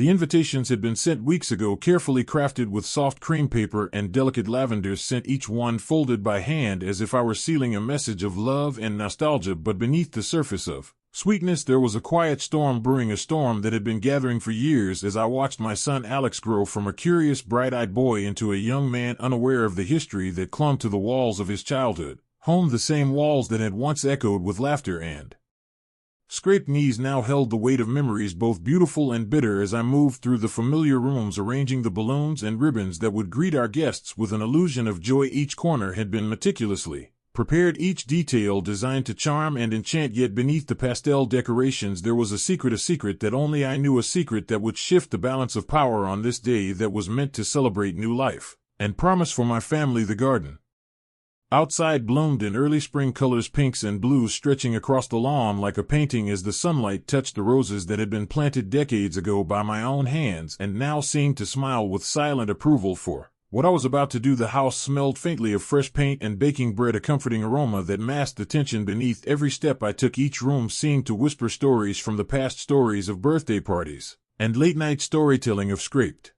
The invitations had been sent weeks ago, carefully crafted with soft cream paper and delicate lavender scent, each one folded by hand as if I were sealing a message of love and nostalgia. But beneath the surface of sweetness there was a quiet storm brewing, a storm that had been gathering for years as I watched my son Alex grow from a curious, bright-eyed boy into a young man unaware of the history that clung to the walls of his childhood home, the same walls that had once echoed with laughter and scraped knees now held the weight of memories both beautiful and bitter. As I moved through the familiar rooms arranging the balloons and ribbons that would greet our guests with an illusion of joy, each corner had been meticulously prepared, each detail designed to charm and enchant. Yet beneath the pastel decorations there was a secret that only I knew, a secret that would shift the balance of power on this day that was meant to celebrate new life and promise for my family. The garden outside bloomed in early spring colors, pinks and blues stretching across the lawn like a painting as the sunlight touched the roses that had been planted decades ago by my own hands and now seemed to smile with silent approval for what I was about to do. The house smelled faintly of fresh paint and baking bread, a comforting aroma that masked the tension beneath every step I took. Each room seemed to whisper stories from the past, stories of birthday parties and late-night storytelling, of scraped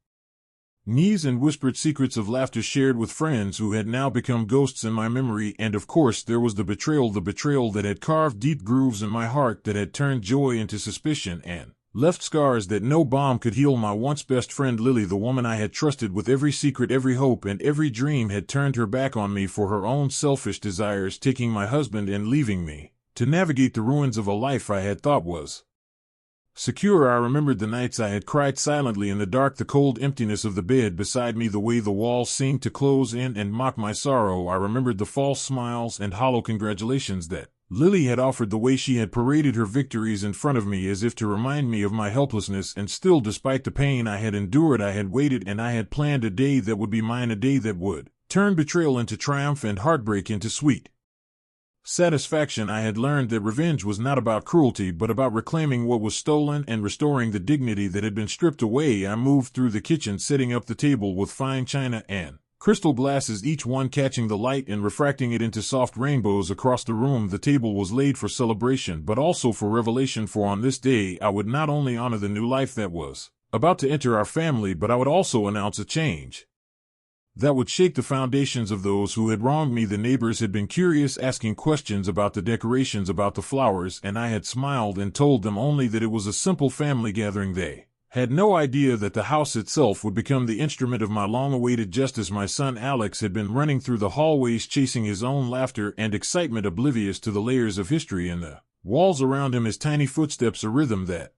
knees and whispered secrets, of laughter shared with friends who had now become ghosts in my memory. And of course there was the betrayal that had carved deep grooves in my heart, that had turned joy into suspicion and left scars that no balm could heal. My once best friend Lily, the woman I had trusted with every secret, every hope, and every dream, had turned her back on me for her own selfish desires, taking my husband and leaving me to navigate the ruins of a life I had thought was secure. I remembered the nights I had cried silently in the dark, the cold emptiness of the bed beside me, the way the walls seemed to close in and mock my sorrow. I remembered the false smiles and hollow congratulations that Lily had offered, the way she had paraded her victories in front of me as if to remind me of my helplessness. And still, despite the pain I had endured, I had waited, and I had planned a day that would be mine, a day that would turn betrayal into triumph and heartbreak into sweet satisfaction. I had learned that revenge was not about cruelty, but about reclaiming what was stolen and restoring the dignity that had been stripped away. I moved through the kitchen, setting up the table with fine china and crystal glasses, each one catching the light and refracting it into soft rainbows across the room. The table was laid for celebration, but also for revelation, for on this day I would not only honor the new life that was about to enter our family, but I would also announce a change that would shake the foundations of those who had wronged me. The neighbors had been curious, asking questions about the decorations, about the flowers, and I had smiled and told them only that it was a simple family gathering. They had no idea that the house itself would become the instrument of my long-awaited justice. My son Alex had been running through the hallways, chasing his own laughter and excitement, oblivious to the layers of history in the walls around him, his tiny footsteps a rhythm that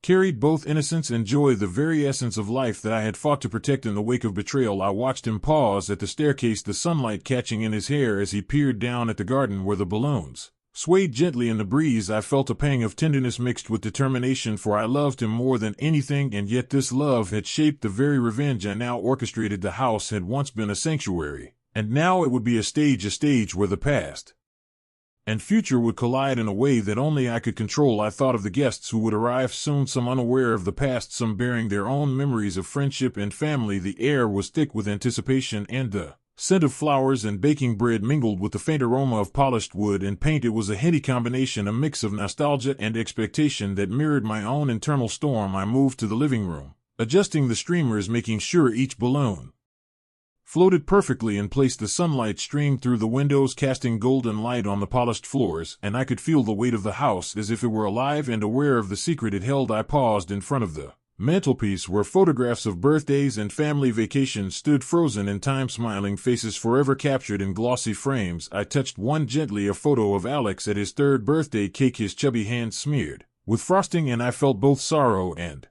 carried both innocence and joy, the very essence of life that I had fought to protect. In the wake of betrayal, I watched him pause at the staircase, the sunlight catching in his hair as he peered down at the garden where the balloons swayed gently in the breeze. I felt a pang of tenderness mixed with determination, for I loved him more than anything, and yet this love had shaped the very revenge I now orchestrated. The house had once been a sanctuary, and now it would be a stage where the past and future would collide in a way that only I could control. I thought of the guests who would arrive soon, some unaware of the past, some bearing their own memories of friendship and family. The air was thick with anticipation, and the scent of flowers and baking bread mingled with the faint aroma of polished wood and paint. It was a heady combination, a mix of nostalgia and expectation that mirrored my own internal storm. I moved to the living room, adjusting the streamers, making sure each balloon floated perfectly in place. The sunlight streamed through the windows, casting golden light on the polished floors, and I could feel the weight of the house as if it were alive and aware of the secret it held. I paused in front of the mantelpiece where photographs of birthdays and family vacations stood frozen in time, smiling faces forever captured in glossy frames. I touched one gently, a photo of Alex at his 3rd birthday cake, his chubby hands smeared with frosting, and I felt both sorrow and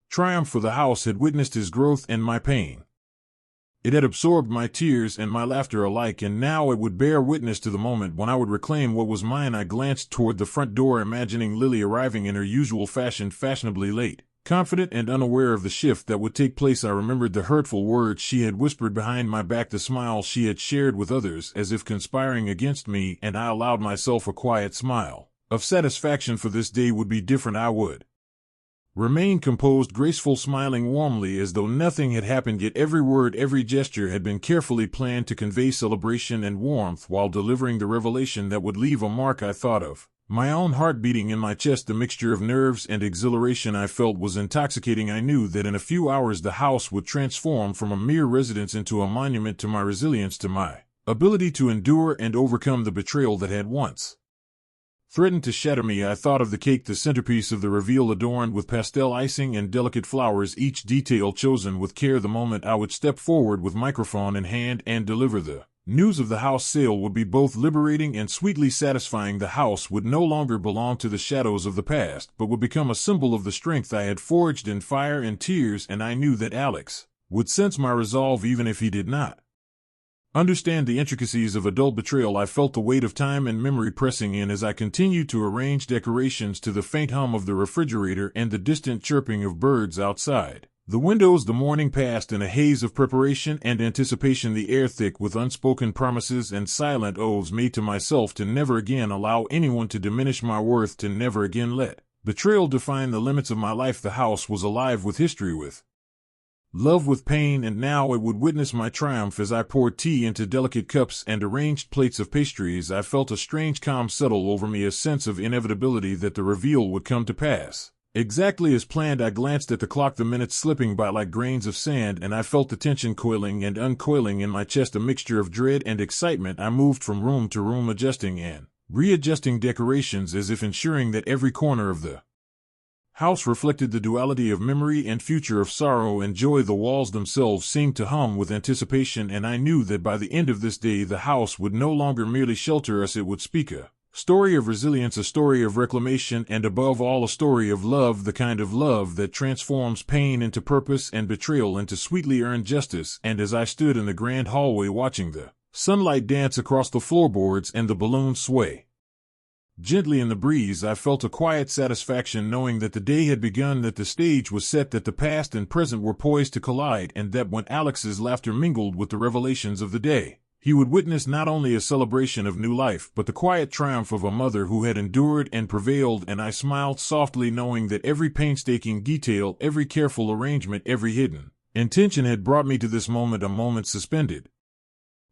triumph, for the house had witnessed his growth and my pain. It had absorbed my tears and my laughter alike, and now it would bear witness to the moment when I would reclaim what was mine. I glanced toward the front door, imagining Lily arriving in her usual fashion, fashionably late, confident and unaware of the shift that would take place. I remembered the hurtful words she had whispered behind my back, the smiles she had shared with others as if conspiring against me, and I allowed myself a quiet smile of satisfaction, for this day would be different. I would remain composed, graceful, smiling warmly as though nothing had happened, yet every word, every gesture had been carefully planned to convey celebration and warmth while delivering the revelation that would leave a mark. I thought of My own heart beating in my chest, the mixture of nerves and exhilaration I felt was intoxicating. I knew that in a few hours the house would transform from a mere residence into a monument to my resilience, to my ability to endure and overcome the betrayal that had once threatened to shatter me. I thought of the cake, the centerpiece of the reveal, adorned with pastel icing and delicate flowers, each detail chosen with care. The moment I would step forward with microphone in hand and deliver the news of the house sale would be both liberating and sweetly satisfying. The house would no longer belong to the shadows of the past, but would become a symbol of the strength I had forged in fire and tears, and I knew that Alex would sense my resolve even if he did not understand the intricacies of adult betrayal. I felt the weight of time and memory pressing in as I continued to arrange decorations, to the faint hum of the refrigerator and the distant chirping of birds outside the windows. The morning passed in a haze of preparation and anticipation, the air thick with unspoken promises and silent oaths made to myself to never again allow anyone to diminish my worth, to never again let betrayal define the limits of my life. The house was alive with history, with love, with pain, and now it would witness my triumph as I poured tea into delicate cups and arranged plates of pastries. I felt a strange calm settle over me, a sense of inevitability that the reveal would come to pass exactly as planned. I glanced at the clock, the minutes slipping by like grains of sand, and I felt the tension coiling and uncoiling in my chest, a mixture of dread and excitement. I moved from room to room, adjusting and readjusting decorations as if ensuring that every corner of the house reflected the duality of memory and future, of sorrow and joy. The walls themselves seemed to hum with anticipation, and I knew that by the end of this day the house would no longer merely shelter us, it would speak a story of resilience, a story of reclamation, and above all a story of love, the kind of love that transforms pain into purpose and betrayal into sweetly earned justice. And as I stood in the grand hallway watching the sunlight dance across the floorboards and the balloons sway gently in the breeze, I felt a quiet satisfaction knowing that the day had begun, that the stage was set, that the past and present were poised to collide, and that when Alex's laughter mingled with the revelations of the day, he would witness not only a celebration of new life, but the quiet triumph of a mother who had endured and prevailed. And I smiled softly, knowing that every painstaking detail, every careful arrangement, every hidden intention had brought me to this moment, a moment suspended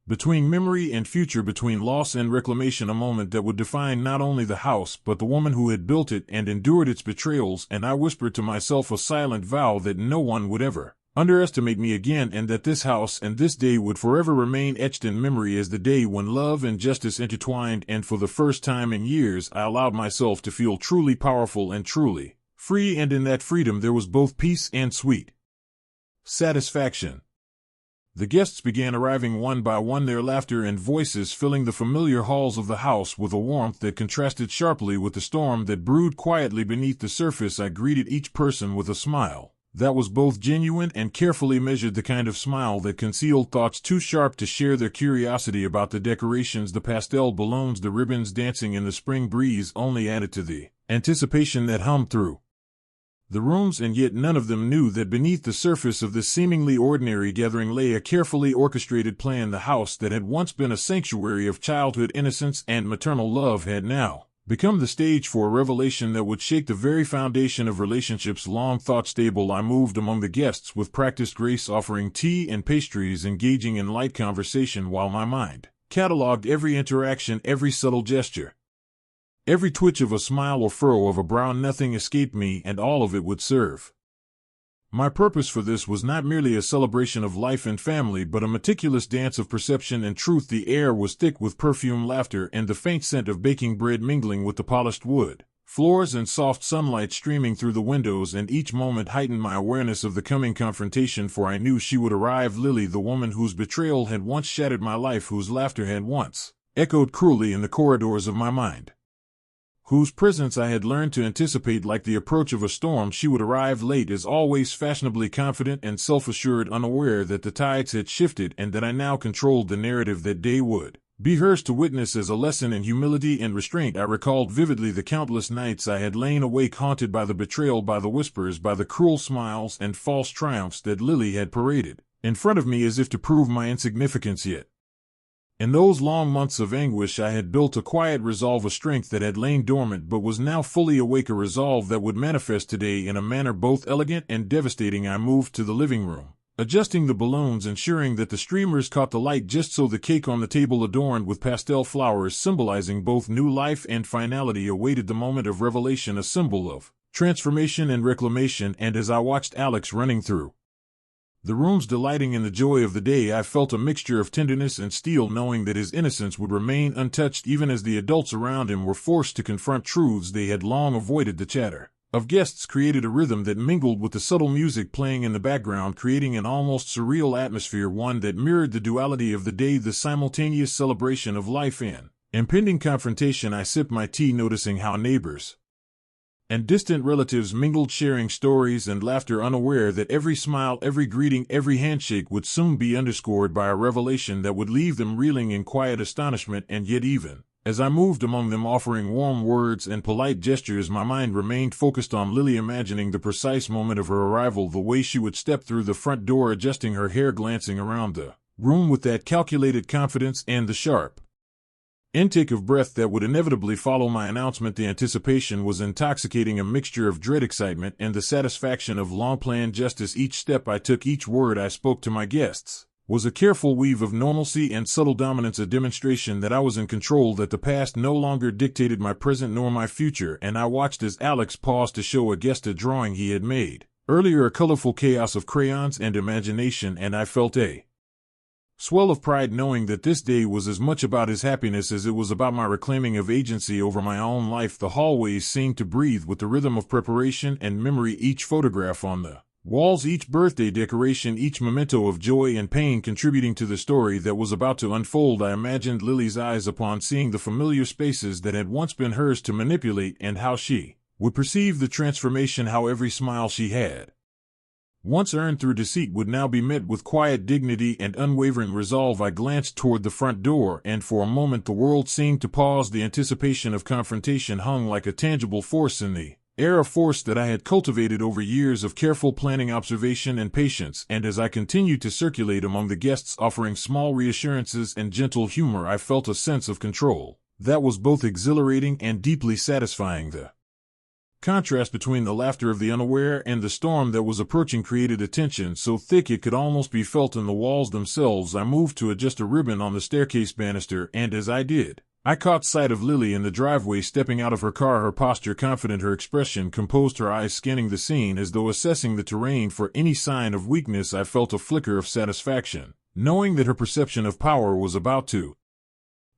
between memory and future, between loss and reclamation, a moment that would define not only the house, but the woman who had built it and endured its betrayals. And I whispered to myself a silent vow that no one would ever underestimate me again, and that this house and this day would forever remain etched in memory as the day when love and justice intertwined. And for the first time in years I allowed myself to feel truly powerful and truly free, and in that freedom there was both peace and sweet satisfaction. The guests began arriving one by one, their laughter and voices filling the familiar halls of the house with a warmth that contrasted sharply with the storm that brewed quietly beneath the surface. I greeted each person with a smile that was both genuine and carefully measured, the kind of smile that concealed thoughts too sharp to share their curiosity about the decorations. The pastel balloons, the ribbons dancing in the spring breeze only added to the anticipation that hummed through the rooms, and yet none of them knew that beneath the surface of this seemingly ordinary gathering lay a carefully orchestrated plan. The house that had once been a sanctuary of childhood innocence and maternal love had now become the stage for a revelation that would shake the very foundation of relationships long thought stable. I moved among the guests with practiced grace, offering tea and pastries, engaging in light conversation while my mind catalogued every interaction, every subtle gesture, every twitch of a smile or furrow of a brow. Nothing escaped me, and all of it would serve my purpose. For this was not merely a celebration of life and family, but a meticulous dance of perception and truth. The air was thick with perfume, laughter, and the faint scent of baking bread mingling with the polished wood floors and soft sunlight streaming through the windows, and each moment heightened my awareness of the coming confrontation, for I knew she would arrive. Lily, the woman whose betrayal had once shattered my life, whose laughter had once echoed cruelly in the corridors of my mind, whose presence I had learned to anticipate like the approach of a storm. She would arrive late as always, fashionably confident and self-assured, unaware that the tides had shifted and that I now controlled the narrative that day would be hers to witness as a lesson in humility and restraint. I recalled vividly the countless nights I had lain awake, haunted by the betrayal, by the whispers, by the cruel smiles and false triumphs that Lily had paraded in front of me as if to prove my insignificance. Yet in those long months of anguish I had built a quiet resolve, a strength that had lain dormant but was now fully awake, a resolve that would manifest today in a manner both elegant and devastating. I moved to the living room, adjusting the balloons, ensuring that the streamers caught the light just so the cake on the table adorned with pastel flowers symbolizing both new life and finality awaited the moment of revelation, a symbol of transformation and reclamation. And as I watched Alex running through the rooms delighting in the joy of the day, I felt a mixture of tenderness and steel, knowing that his innocence would remain untouched even as the adults around him were forced to confront truths they had long avoided. The chatter of guests created a rhythm that mingled with the subtle music playing in the background, creating an almost surreal atmosphere, one that mirrored the duality of the day, the simultaneous celebration of life and impending confrontation. I sipped my tea, noticing how neighbors and distant relatives mingled, sharing stories and laughter, unaware that every smile, every greeting, every handshake would soon be underscored by a revelation that would leave them reeling in quiet astonishment. And yet, even as I moved among them, offering warm words and polite gestures, my mind remained focused on Lily, imagining the precise moment of her arrival, the way she would step through the front door, adjusting her hair, glancing around the room with that calculated confidence, and the sharp intake of breath that would inevitably follow my announcement. The anticipation was intoxicating, a mixture of dread, excitement, and the satisfaction of long-planned justice. Each step I took, each word I spoke to my guests, was a careful weave of normalcy and subtle dominance, a demonstration that I was in control, that the past no longer dictated my present nor my future. And I watched as Alex paused to show a guest a drawing he had made earlier, a colorful chaos of crayons and imagination, and I felt a swell of pride, knowing that this day was as much about his happiness as it was about my reclaiming of agency over my own life. The hallways seemed to breathe with the rhythm of preparation and memory, each photograph on the walls, each birthday decoration, each memento of joy and pain contributing to the story that was about to unfold. I imagined Lily's eyes upon seeing the familiar spaces that had once been hers to manipulate, and how she would perceive the transformation, how every smile she had once earned through deceit would now be met with quiet dignity and unwavering resolve. I glanced toward the front door, and for a moment the world seemed to pause. The anticipation of confrontation hung like a tangible force in the air, a force that I had cultivated over years of careful planning, observation, and patience. And as I continued to circulate among the guests, offering small reassurances and gentle humor, I felt a sense of control that was both exhilarating and deeply satisfying. The contrast between the laughter of the unaware and the storm that was approaching created a tension so thick it could almost be felt in the walls themselves. I moved to adjust a ribbon on the staircase banister, and as I did, I caught sight of Lily in the driveway, stepping out of her car, her posture confident, her expression composed, her eyes scanning the scene as though assessing the terrain for any sign of weakness. I felt a flicker of satisfaction, knowing that her perception of power was about to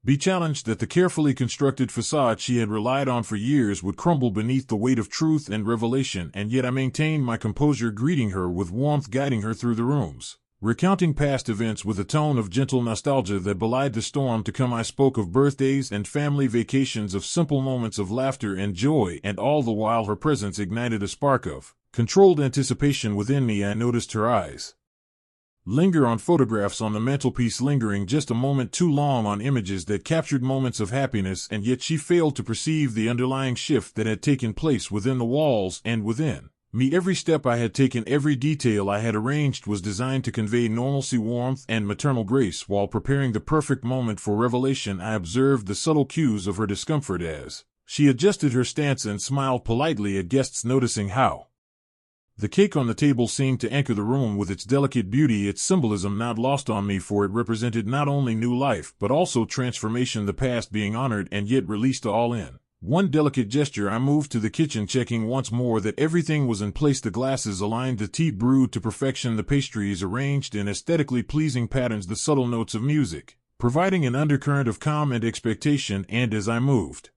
be challenged, that the carefully constructed facade she had relied on for years would crumble beneath the weight of truth and revelation. And yet I maintained my composure, greeting her with warmth, guiding her through the rooms, recounting past events with a tone of gentle nostalgia that belied the storm to come. I spoke of birthdays and family vacations, of simple moments of laughter and joy, and all the while her presence ignited a spark of controlled anticipation within me. I noticed her eyes linger on photographs on the mantelpiece, lingering just a moment too long on images that captured moments of happiness, and yet she failed to perceive the underlying shift that had taken place within the walls and within me. Every step I had taken, every detail I had arranged was designed to convey normalcy, warmth, and maternal grace. While preparing the perfect moment for revelation, I observed the subtle cues of her discomfort as she adjusted her stance and smiled politely at guests, noticing how the cake on the table seemed to anchor the room with its delicate beauty, its symbolism not lost on me, for it represented not only new life but also transformation, the past being honored and yet released all in one delicate gesture. I moved to the kitchen, checking once more that everything was in place, the glasses aligned, the tea brewed to perfection, the pastries arranged in aesthetically pleasing patterns, the subtle notes of music providing an undercurrent of calm and expectation. And as I moved,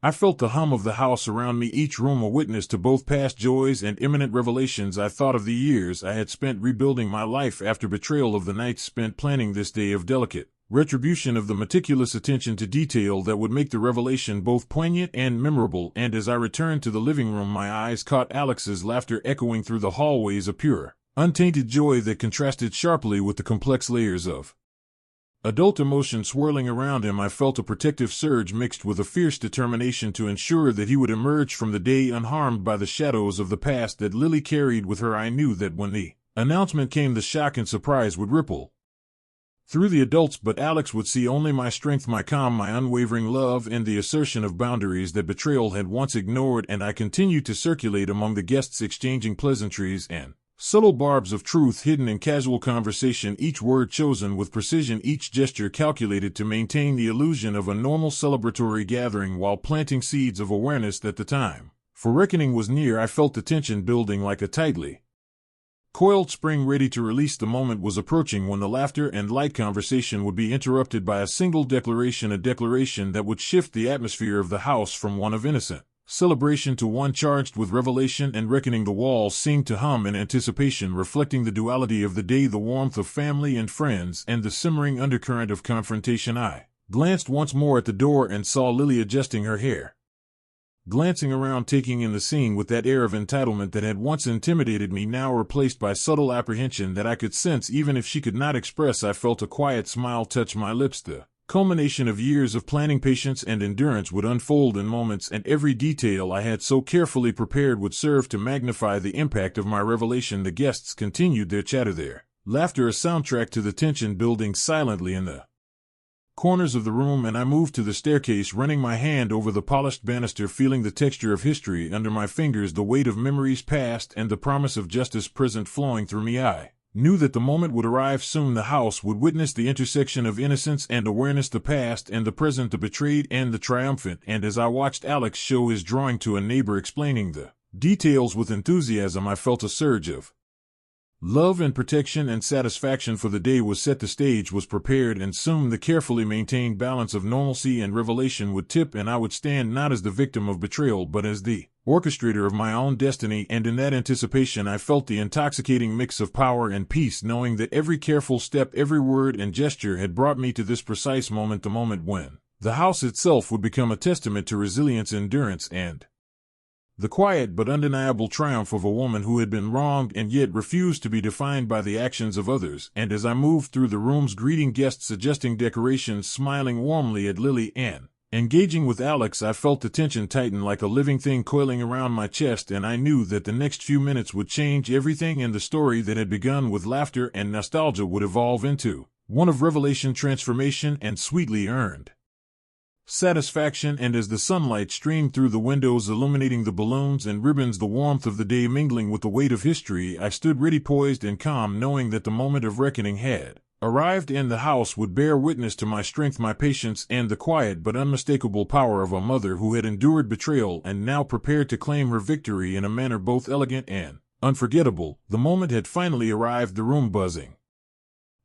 I felt the hum of the house around me, each room a witness to both past joys and imminent revelations. I thought of the years I had spent rebuilding my life after betrayal, of the nights spent planning this day of delicate retribution, of the meticulous attention to detail that would make the revelation both poignant and memorable. And as I returned to the living room, my eyes caught Alex's laughter echoing through the hallways, a pure, untainted joy that contrasted sharply with the complex layers of adult emotion swirling around him. I felt a protective surge mixed with a fierce determination to ensure that he would emerge from the day unharmed by the shadows of the past that Lily carried with her. I knew that when the announcement came, the shock and surprise would ripple through the adults, but Alex would see only my strength, my calm, my unwavering love, and the assertion of boundaries that betrayal had once ignored. And I continued to circulate among the guests, exchanging pleasantries and Subtle barbs of truth hidden in casual conversation, each word chosen with precision, each gesture calculated to maintain the illusion of a normal celebratory gathering while planting seeds of awareness that the time for reckoning was near. I felt the tension building like a tightly coiled spring ready to release. The moment was approaching when the laughter and light conversation would be interrupted by a single declaration, a declaration that would shift the atmosphere of the house from one of innocent celebration to one charged with revelation and reckoning. The walls seemed to hum in anticipation, reflecting the duality of the day, the warmth of family and friends, and the simmering undercurrent of confrontation. I glanced once more at the door and saw Lily adjusting her hair, glancing around, taking in the scene with that air of entitlement that had once intimidated me, now replaced by subtle apprehension that I could sense even if she could not express. I felt a quiet smile touch my lips. The culmination of years of planning, patience, and endurance would unfold in moments, and every detail I had so carefully prepared would serve to magnify the impact of my revelation. The guests continued their chatter, their laughter a soundtrack to the tension building silently in the corners of the room, and I moved to the staircase, running my hand over the polished banister, feeling the texture of history under my fingers, the weight of memories past and the promise of justice present flowing through me. I knew that the moment would arrive soon. The house would witness the intersection of innocence and awareness, the past and the present, the betrayed and the triumphant. And as I watched Alex show his drawing to a neighbor, explaining the details with enthusiasm, I felt a surge of love and protection and satisfaction, for the day was set, the stage was prepared, and soon the carefully maintained balance of normalcy and revelation would tip, and I would stand not as the victim of betrayal but as the orchestrator of my own destiny. And in that anticipation I felt the intoxicating mix of power and peace, knowing that every careful step, every word and gesture had brought me to this precise moment, the moment when the house itself would become a testament to resilience, endurance, and the quiet but undeniable triumph of a woman who had been wronged and yet refused to be defined by the actions of others. And as I moved through the rooms, greeting guests, adjusting decorations, smiling warmly at Lily, and engaging with Alex, I felt the tension tighten like a living thing coiling around my chest, and I knew that the next few minutes would change everything, and the story that had begun with laughter and nostalgia would evolve into one of revelation, transformation, and sweetly earned satisfaction. And as the sunlight streamed through the windows, illuminating the balloons and ribbons, the warmth of the day mingling with the weight of history, I stood ready, poised and calm, knowing that the moment of reckoning had arrived, and the house would bear witness to my strength, my patience, and the quiet but unmistakable power of a mother who had endured betrayal and now prepared to claim her victory in a manner both elegant and unforgettable. The moment had finally arrived, the room buzzing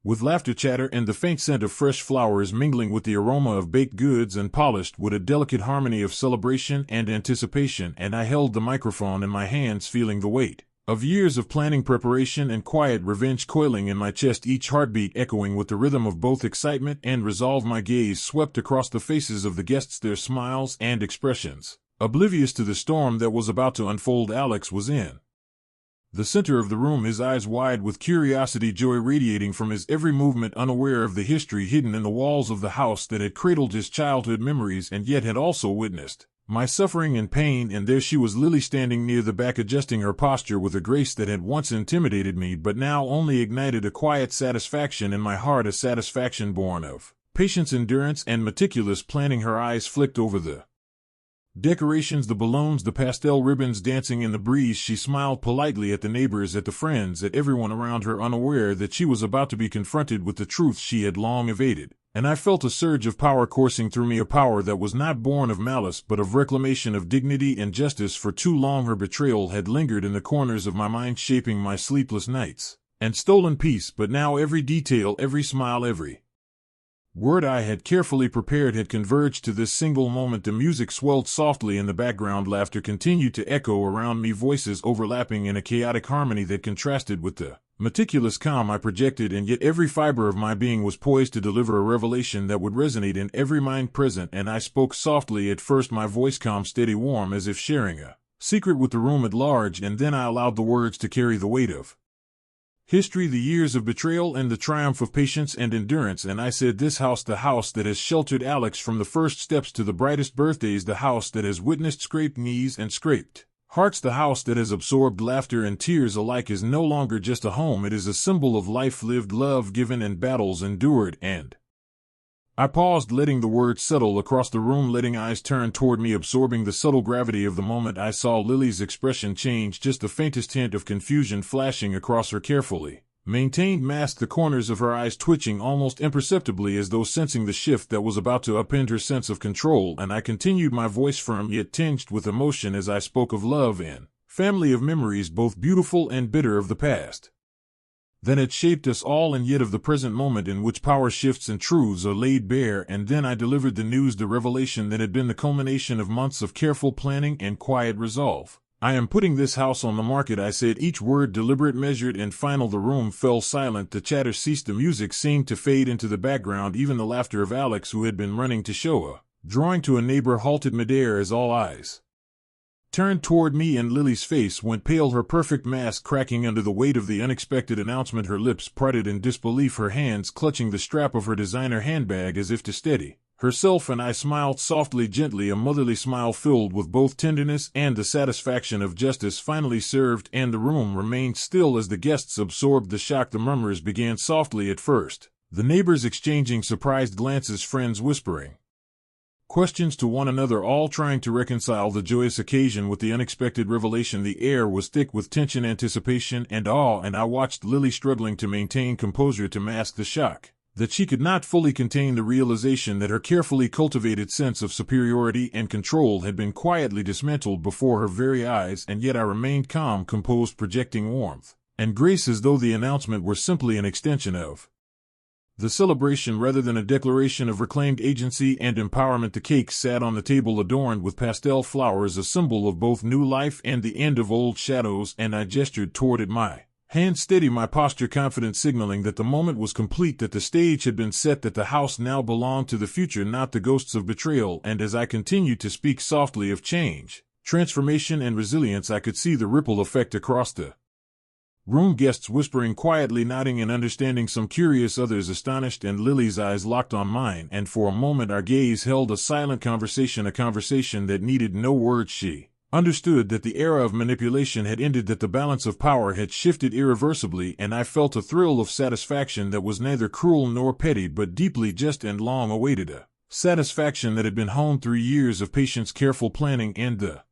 with laughter, chatter, and the faint scent of fresh flowers mingling with the aroma of baked goods and polished wood, a delicate harmony of celebration and anticipation. And I held the microphone in my hands, feeling the weight of years of planning, preparation, and quiet revenge coiling in my chest, each heartbeat echoing with the rhythm of both excitement and resolve. My gaze swept across the faces of the guests, their smiles and expressions oblivious to the storm that was about to unfold. Alex was in the center of the room, his eyes wide with curiosity, joy radiating from his every movement, unaware of the history hidden in the walls of the house that had cradled his childhood memories and yet had also witnessed my suffering and pain. And there she was, Lily, standing near the back, adjusting her posture with a grace that had once intimidated me but now only ignited a quiet satisfaction in my heart, a satisfaction born of patience, endurance, and meticulous planning. Her eyes flicked over the decorations, the balloons, the pastel ribbons dancing in the breeze. She smiled politely at the neighbors, at the friends, at everyone around her, unaware that she was about to be confronted with the truth she had long evaded. And I felt a surge of power coursing through me, a power that was not born of malice but of reclamation, of dignity and justice. For too long her betrayal had lingered in the corners of my mind, shaping my sleepless nights and stolen peace, but now every detail, every smile, every word I had carefully prepared had converged to this single moment. The music swelled softly in the background, laughter continued to echo around me, voices overlapping in a chaotic harmony that contrasted with the meticulous calm I projected, and yet every fiber of my being was poised to deliver a revelation that would resonate in every mind present. And I spoke softly, at first my voice calm, steady, warm, as if sharing a secret with the room at large, and then I allowed the words to carry the weight of history, the years of betrayal and the triumph of patience and endurance. And I said, this house, the house that has sheltered Alex from the first steps to the brightest birthdays, the house that has witnessed scraped knees and scraped hearts, the house that has absorbed laughter and tears alike, is no longer just a home. It is a symbol of life lived, love given, and battles endured. And I paused, letting the words settle across the room, letting eyes turn toward me, absorbing the subtle gravity of the moment. I saw Lily's expression change, just the faintest hint of confusion flashing across her carefully maintained mask, the corners of her eyes twitching almost imperceptibly as though sensing the shift that was about to upend her sense of control, and I continued, my voice firm yet tinged with emotion as I spoke of love and family, of memories both beautiful and bitter of the past that had shaped us all, and yet of the present moment in which power shifts and truths are laid bare. And then I delivered the news, the revelation that had been the culmination of months of careful planning and quiet resolve. "I am putting this house on the market," I said, each word deliberate, measured, and final. The room fell silent. The chatter ceased. The music seemed to fade into the background. Even the laughter of Alex, who had been running to show a drawing to a neighbor, halted midair as all eyes turned toward me, and Lily's face went pale, her perfect mask cracking under the weight of the unexpected announcement. Her lips parted in disbelief, her hands clutching the strap of her designer handbag as if to steady herself, and I smiled softly, gently, a motherly smile filled with both tenderness and the satisfaction of justice finally served. And the room remained still as the guests absorbed the shock. The murmurs began softly at first, the neighbors exchanging surprised glances, friends whispering questions to one another, all trying to reconcile the joyous occasion with the unexpected revelation. The air was thick with tension, anticipation, and awe, and I watched Lily struggling to maintain composure, to mask the shock that she could not fully contain, the realization that her carefully cultivated sense of superiority and control had been quietly dismantled before her very eyes. And yet I remained calm, composed, projecting warmth and grace as though the announcement were simply an extension of the celebration rather than a declaration of reclaimed agency and empowerment. The cake sat on the table, adorned with pastel flowers, a symbol of both new life and the end of old shadows, and I gestured toward it, my hand steady, my posture confident, signaling that the moment was complete, that the stage had been set, that the house now belonged to the future, not the ghosts of betrayal. And as I continued to speak softly of change, transformation, and resilience, I could see the ripple effect across the room, guests whispering quietly, nodding and understanding, some curious, others astonished, and Lily's eyes locked on mine, and for a moment our gaze held a silent conversation, a conversation that needed no words. She understood that the era of manipulation had ended, that the balance of power had shifted irreversibly, and I felt a thrill of satisfaction that was neither cruel nor petty, but deeply just and long awaited, a satisfaction that had been honed through years of patience, careful planning, and the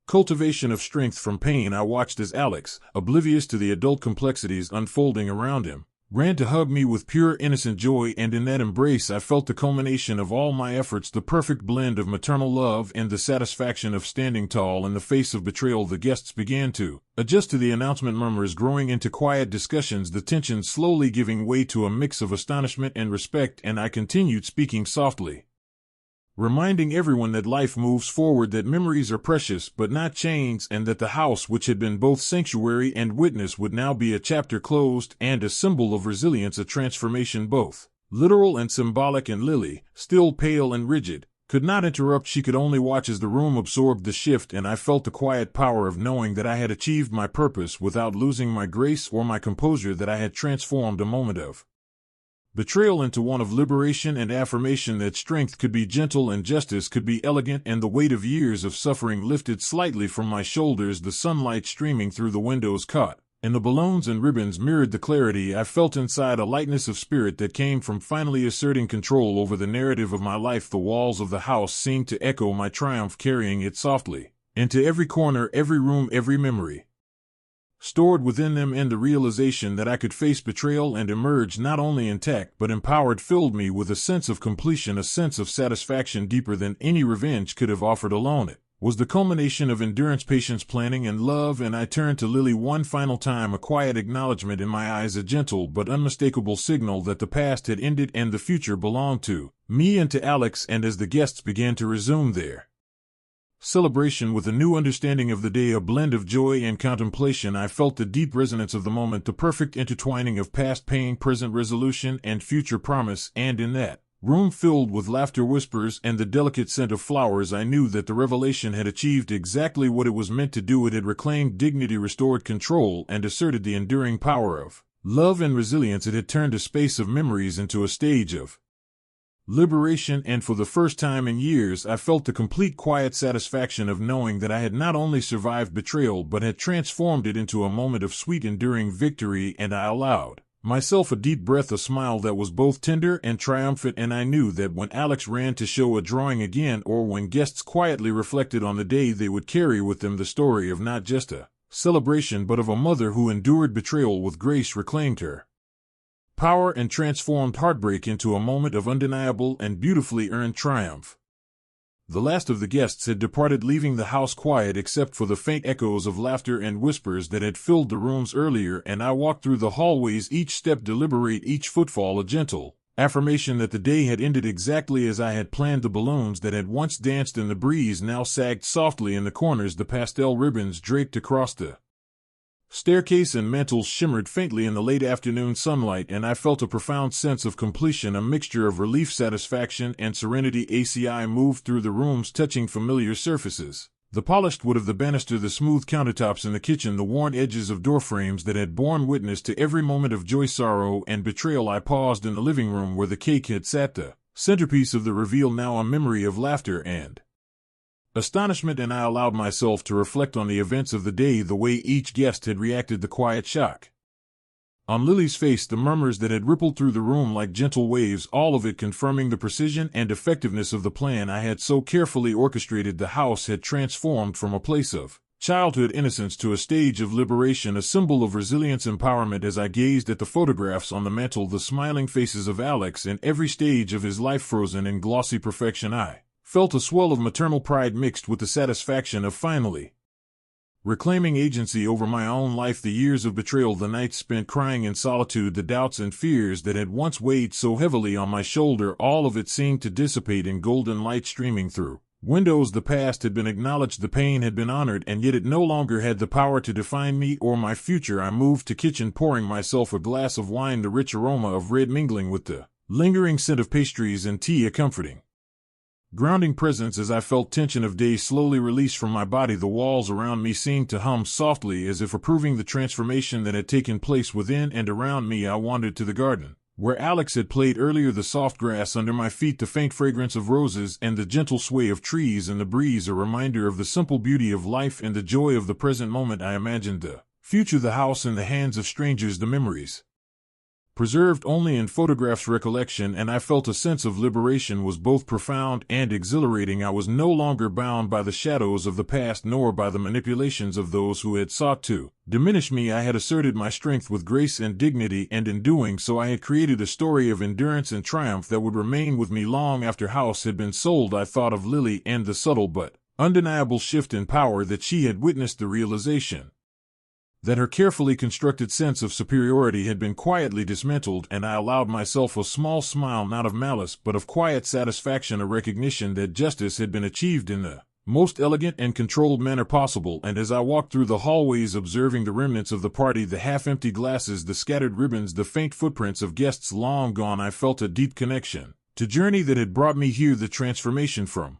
cultivation of strength from pain. I watched as Alex, oblivious to the adult complexities unfolding around him, ran to hug me with pure innocent joy, and in that embrace I felt the culmination of all my efforts, the perfect blend of maternal love and the satisfaction of standing tall in the face of betrayal. The guests began to adjust to the announcement, murmurs growing into quiet discussions, the tension slowly giving way to a mix of astonishment and respect, and I continued, speaking softly, reminding everyone that life moves forward, that memories are precious but not chains, and that the house, which had been both sanctuary and witness, would now be a chapter closed and a symbol of resilience, a transformation both literal and symbolic. And Lily, still pale and rigid, could not interrupt. She could only watch as the room absorbed the shift, and I felt the quiet power of knowing that I had achieved my purpose without losing my grace or my composure, that I had transformed a moment of betrayal into one of liberation and affirmation, that strength could be gentle and justice could be elegant, and the weight of years of suffering lifted slightly from my shoulders. The sunlight streaming through the windows caught and the balloons and ribbons mirrored the clarity. I felt inside a lightness of spirit that came from finally asserting control over the narrative of my life. The walls of the house seemed to echo my triumph, carrying it softly into every corner, every room, every memory stored within them, and the realization that I could face betrayal and emerge not only intact but empowered filled me with a sense of completion, a sense of satisfaction deeper than any revenge could have offered alone. It was the culmination of endurance, patience, planning, and love. And I turned to Lily one final time, a quiet acknowledgement in my eyes, a gentle but unmistakable signal that the past had ended and the future belonged to me and to Alex. And as the guests began to resume their celebration with a new understanding of the day, a blend of joy and contemplation, I felt the deep resonance of the moment, the perfect intertwining of past pain, present resolution, and future promise. And in that room filled with laughter, whispers, and the delicate scent of flowers, I knew that the revelation had achieved exactly what it was meant to do. It had reclaimed dignity, restored control, and asserted the enduring power of love and resilience. It had turned a space of memories into a stage of liberation, and for the first time in years I felt the complete quiet satisfaction of knowing that I had not only survived betrayal but had transformed it into a moment of sweet enduring victory. And I allowed myself a deep breath, a smile that was both tender and triumphant, and I knew that when Alex ran to show a drawing again, or when guests quietly reflected on the day, they would carry with them the story of not just a celebration but of a mother who endured betrayal with grace, reclaimed her power, and transformed heartbreak into a moment of undeniable and beautifully earned triumph. The last of the guests had departed, leaving the house quiet except for the faint echoes of laughter and whispers that had filled the rooms earlier, and I walked through the hallways, each step deliberate, each footfall a gentle affirmation that the day had ended exactly as I had planned. The balloons that had once danced in the breeze now sagged softly in the corners, the pastel ribbons draped across the staircase and mantels shimmered faintly in the late afternoon sunlight, and I felt a profound sense of completion, a mixture of relief, satisfaction, and serenity. ACI moved through the rooms, touching familiar surfaces. The polished wood of the banister, the smooth countertops in the kitchen, the worn edges of door frames that had borne witness to every moment of joy, sorrow, and betrayal. I paused in the living room where the cake had sat, the centerpiece of the reveal, now a memory of laughter and astonishment, and I allowed myself to reflect on the events of the day, the way each guest had reacted, the quiet shock on Lily's face, the murmurs that had rippled through the room like gentle waves, all of it confirming the precision and effectiveness of the plan I had so carefully orchestrated. The house had transformed from a place of childhood innocence to a stage of liberation, a symbol of resilience, empowerment. As I gazed at the photographs on the mantel, the smiling faces of Alex in every stage of his life frozen in glossy perfection, I felt a swell of maternal pride mixed with the satisfaction of finally reclaiming agency over my own life. The years of betrayal, the nights spent crying in solitude, the doubts and fears that had once weighed so heavily on my shoulder, all of it seemed to dissipate in golden light streaming through windows. The past had been acknowledged, the pain had been honored, and yet it no longer had the power to define me or my future. I moved to kitchen, pouring myself a glass of wine, the rich aroma of red mingling with the lingering scent of pastries and tea, a comforting grounding presence as I felt tension of day slowly release from my body. The walls around me seemed to hum softly as if approving the transformation that had taken place within and around me. I wandered to the garden where Alex had played earlier, the soft grass under my feet, the faint fragrance of roses, and the gentle sway of trees in the breeze, a reminder of the simple beauty of life and the joy of the present moment. I imagined the future, the house in the hands of strangers, the memories preserved only in photographs, recollection, and I felt a sense of liberation was both profound and exhilarating. I was no longer bound by the shadows of the past nor by the manipulations of those who had sought to diminish me. I had asserted my strength with grace and dignity, and in doing so I had created a story of endurance and triumph that would remain with me long after house had been sold. I thought of Lily and the subtle but undeniable shift in power that she had witnessed, the realization that her carefully constructed sense of superiority had been quietly dismantled, and I allowed myself a small smile, not of malice but of quiet satisfaction, a recognition that justice had been achieved in the most elegant and controlled manner possible. And as I walked through the hallways, observing the remnants of the party, the half-empty glasses, the scattered ribbons, the faint footprints of guests long gone, I felt a deep connection to journey that had brought me here, the transformation from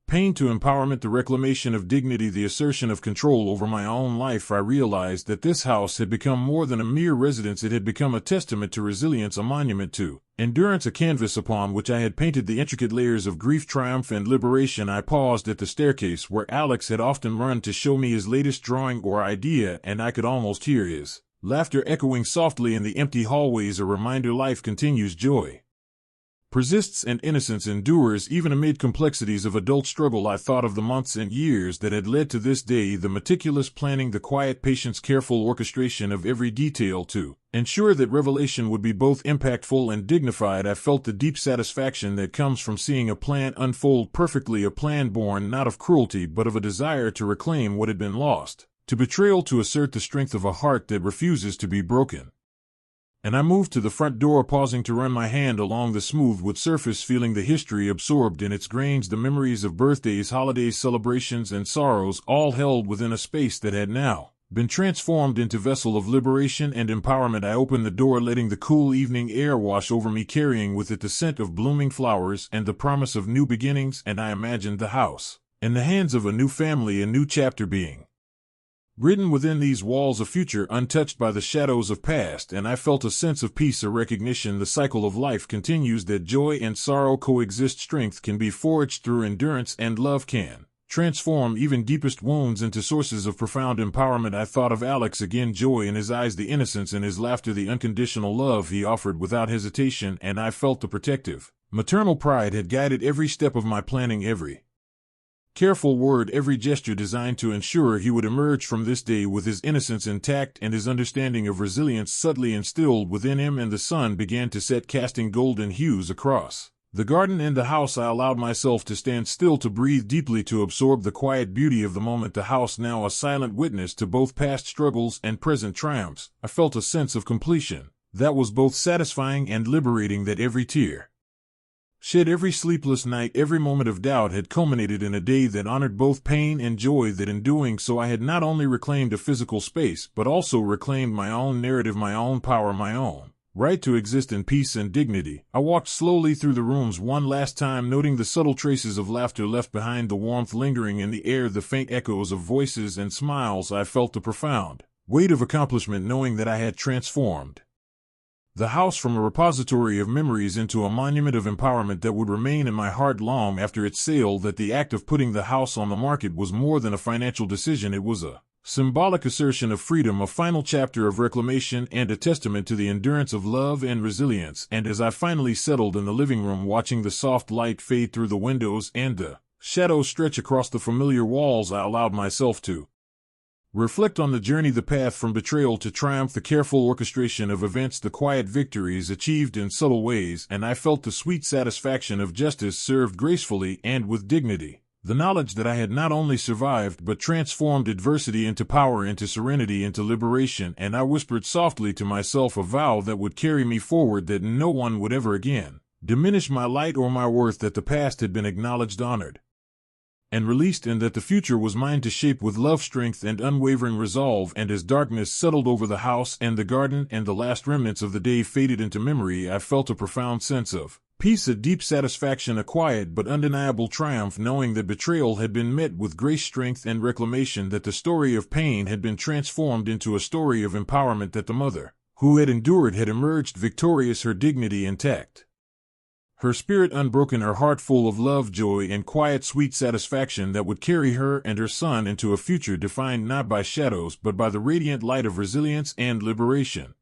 pain to empowerment, the reclamation of dignity, the assertion of control over my own life. I realized that this house had become more than a mere residence. It had become a testament to resilience, a monument to endurance, a canvas upon which I had painted the intricate layers of grief, triumph, and liberation. I paused at the staircase where Alex had often run to show me his latest drawing or idea, and I could almost hear his laughter echoing softly in the empty hallways, a reminder life continues, joy persists, and innocence endures even amid complexities of adult struggle. I thought of the months and years that had led to this day, the meticulous planning, the quiet patience, careful orchestration of every detail to ensure that revelation would be both impactful and dignified. I felt the deep satisfaction that comes from seeing a plan unfold perfectly, a plan born not of cruelty but of a desire to reclaim what had been lost, to betrayal, to assert the strength of a heart that refuses to be broken. And I moved to the front door, pausing to run my hand along the smooth wood surface, feeling the history absorbed in its grains, the memories of birthdays, holidays, celebrations, and sorrows, all held within a space that had now been transformed into vessel of liberation and empowerment. I opened the door, letting the cool evening air wash over me, carrying with it the scent of blooming flowers and the promise of new beginnings, and I imagined the house in the hands of a new family, a new chapter being written within these walls, a future untouched by the shadows of past, and I felt a sense of peace, a recognition the cycle of life continues, that joy and sorrow coexist, strength can be forged through endurance, and love can transform even deepest wounds into sources of profound empowerment. I thought of Alex again, joy in his eyes, the innocence in his laughter, the unconditional love he offered without hesitation, and I felt the protective, maternal pride had guided every step of my planning, every careful word, every gesture designed to ensure he would emerge from this day with his innocence intact and his understanding of resilience subtly instilled within him. And the sun began to set, casting golden hues across the garden and the house. I allowed myself to stand still, to breathe deeply, to absorb the quiet beauty of the moment. The house now a silent witness to both past struggles and present triumphs. I felt a sense of completion that was both satisfying and liberating, that every tear shed, every sleepless night, every moment of doubt had culminated in a day that honored both pain and joy, that in doing so I had not only reclaimed a physical space, but also reclaimed my own narrative, my own power, my own right to exist in peace and dignity. I walked slowly through the rooms one last time, noting the subtle traces of laughter left behind, the warmth lingering in the air, the faint echoes of voices and smiles. I felt the profound weight of accomplishment, knowing that I had transformed the house from a repository of memories into a monument of empowerment that would remain in my heart long after its sale. That the act of putting the house on the market was more than a financial decision, it was a symbolic assertion of freedom, a final chapter of reclamation, and a testament to the endurance of love and resilience. And as I finally settled in the living room, watching the soft light fade through the windows and the shadows stretch across the familiar walls, I allowed myself to reflect on the journey, the path from betrayal to triumph, the careful orchestration of events, the quiet victories achieved in subtle ways, and I felt the sweet satisfaction of justice served gracefully and with dignity. The knowledge that I had not only survived but transformed adversity into power, into serenity, into liberation, and I whispered softly to myself a vow that would carry me forward, that no one would ever again diminish my light or my worth, that the past had been acknowledged, honored, and released, and that the future was mine to shape with love, strength, and unwavering resolve. And as darkness settled over the house and the garden, and the last remnants of the day faded into memory, I felt a profound sense of peace, a deep satisfaction, a quiet but undeniable triumph, knowing that betrayal had been met with grace, strength, and reclamation, that the story of pain had been transformed into a story of empowerment, that the mother who had endured had emerged victorious, her dignity intact, her spirit unbroken, her heart full of love, joy, and quiet, sweet satisfaction that would carry her and her son into a future defined not by shadows but by the radiant light of resilience and liberation.